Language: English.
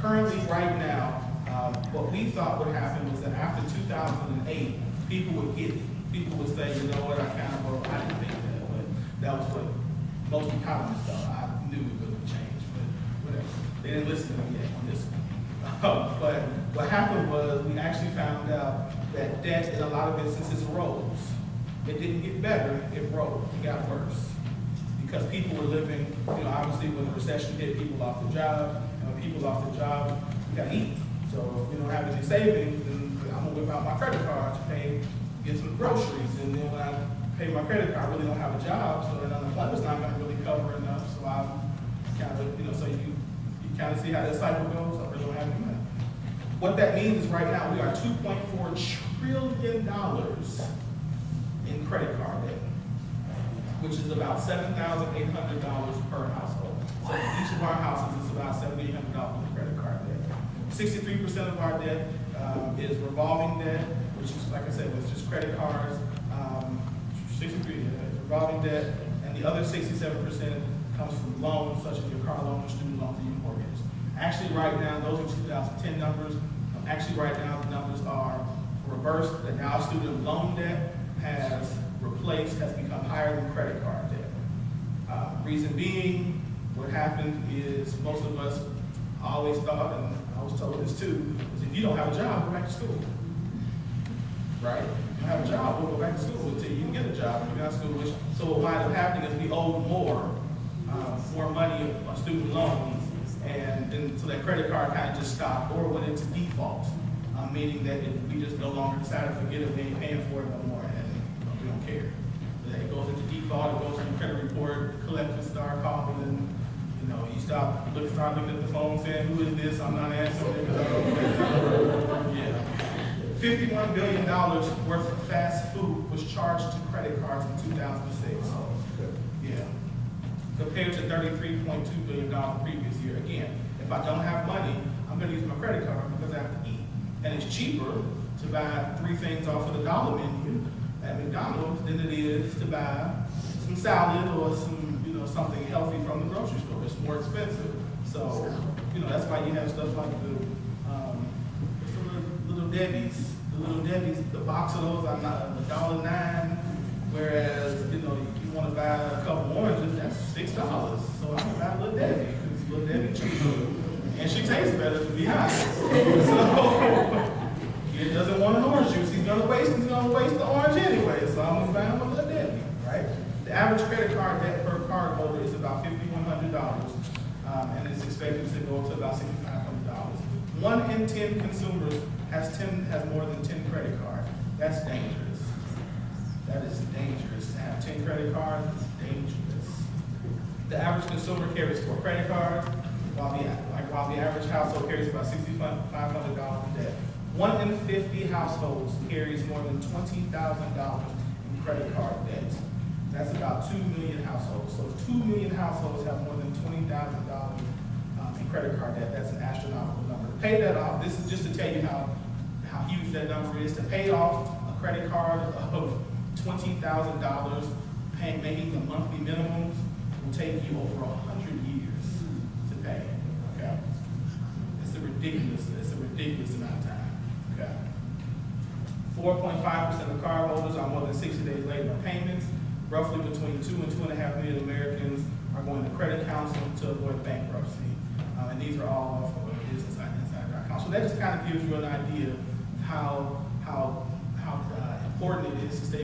Currently, right now, what we thought would happen was that after 2008, people would get it. People would say, you know what, I didn't think that, but that was what most economists thought. I knew it wouldn't change, but whatever. They didn't listen to me yet on this one. But what happened was we actually found out that debt in a lot of instances rose. It didn't get better, it rose, it got worse. Because people were living, obviously when the recession hit, people lost their jobs. And when people lost their jobs, you got to eat. So if you don't have any savings, then I'm gonna whip out my credit card to get some groceries. And then when I pay my credit card, I really don't have a job, so then unemployment's not gonna really cover enough. So I'm kind of, so you kind of see how that cycle goes. I really don't have any money. What that means is right now we are $2.4 trillion in credit card debt, which is about $7,800 per household. So each of our houses is about $7,800 in credit card debt. 63% of our debt is revolving debt, which is, like I said, was just credit cards. 63 is revolving debt, and the other 67% comes from loans, such as your car loan, student loans, and your mortgage. Actually, right now, those are 2010 numbers. Actually, right now, the numbers are reversed. That now student loan debt has become higher than credit card debt. Reason being, what happened is most of us always thought, and I was told this too, is if you don't have a job, go back to school. Right? If you don't have a job, we'll go back to school until you can get a job. You're not school, so what wound up happening is we owed more money on student loans, and then so that credit card kind of just stopped or went into default, meaning that we just no longer decided to forget it, we ain't paying for it no more, and we don't care. It goes into default, it goes into credit report, collectors start calling, you start looking at the phone saying, who is this? I'm not answering it. Yeah. $51 billion worth of fast food was charged to credit cards in 2006. Yeah. Compared to $33.2 billion the previous year. Again, if I don't have money, I'm going to use my credit card because I have to eat. And it's cheaper to buy 3 things off of the dollar menu at McDonald's than it is to buy some salad or some, something healthy from the grocery store. It's more expensive. So, that's why you have stuff like the Little Debbie's. The Little Debbie's, the box of those are not $1.09, whereas, you want to buy a couple oranges, that's $6. So I'm going to buy Little Debbie, because Little Debbie cheaper. And she tastes better, to be honest. So, he doesn't want an orange juice. He's going to waste the orange anyway. So I'm going to buy him a Little Debbie, right? The average credit card debt per card holder is about $5,100, and it's expected to go to about $6,500. 1 in 10 consumers has more than 10 credit cards. That's dangerous. That is dangerous. To have 10 credit cards is dangerous. The average consumer carries 4 credit cards, while the average household carries about $6,500 in debt. 1 in 50 households carries more than $20,000 in credit card debt. That's about 2 million households. So 2 million households have more than $20,000 in credit card debt. That's an astronomical number. To pay that off, this is just to tell you how huge that number is. To pay off a credit card of $20,000, making the monthly minimums, will take you over 100 years to pay. Okay, it's a ridiculous amount of time. Okay, 4.5% of cardholders are more than 60 days late on payments. Roughly between 2 and 2.5 million Americans are going to credit counseling to avoid bankruptcy, and these are all off of Business Insider.com. So that just kind of gives you an idea of how important it is to stay